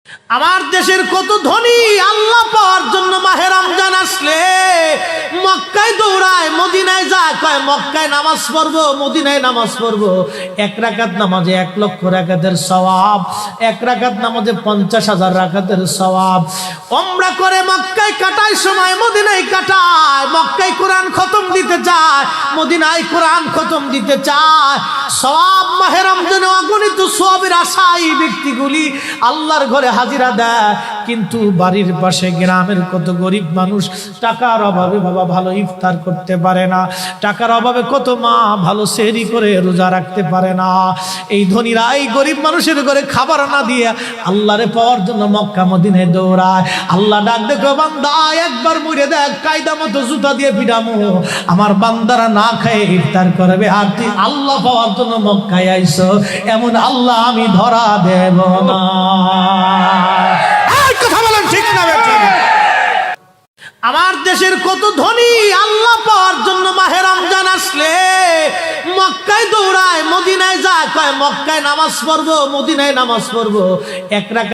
আমার দেশের কত ধনী আল্লাহ পাওয়ার জন্য মাহে রমজান আসলে মক্কায় দৌড়ায়, মদিনায় যায়, কয় মক্কায় নামাজ পড়বো, মদিনায় নামাজ পড়বো। এক রাকাত নামাজে 1 লক্ষ রাকাতের সওয়াব, এক রাকাত নামাজে 50,000 রাকাতের সওয়াব। উমরা করে মক্কায় কাটায় সময় মদিনায় কাটায়, মক্কায় কোরআন খতম দিতে চায়, মদিনায় কোরআন খতম দিতে চায়। সওয়াব মাহে রমজানে অগণিত সওয়াবের আশায় ব্যক্তিগুলি আল্লাহর ঘরে হাজিরা দেয়, কিন্তু বাড়ির পাশে গ্রামের কত গরিব মানুষ টাকার অভাবে বাবা ভালো ইফতার করতে পারে না, টাকার অভাবে কত মা ভালো সেহরি করে রোজা রাখতে পারে না। এই ধনীরা এই গরিব মানুষের ঘরে খাবার না দিয়ে আল্লাহরে পাওয়ার জন্য মক্কা মদিনায় দৌড়ায়। আল্লাহ ডাক দেখো, বান্দা একবার মরে দেখ, কায়দা মতো জুতা দিয়ে পিটামো, আমার বান্দারা না খেয়ে ইফতার করবে, আর তুই আল্লাহ পাওয়ার জন্য মক্কায় আইছো, এমন আল্লাহ আমি ধরা দেব না। কথা বলেন ঠিক না ঠিক? আমার দেশের কত ধনী আল্লাহ পাওয়ার জন্য মাহে রমজান আসলে মক্কায় দৌড়ায়, মদিনায় যায়, কয় মক্কায় নামাজ পড়বো, মদিনায় নামাজ পড়বো। এক রাকাত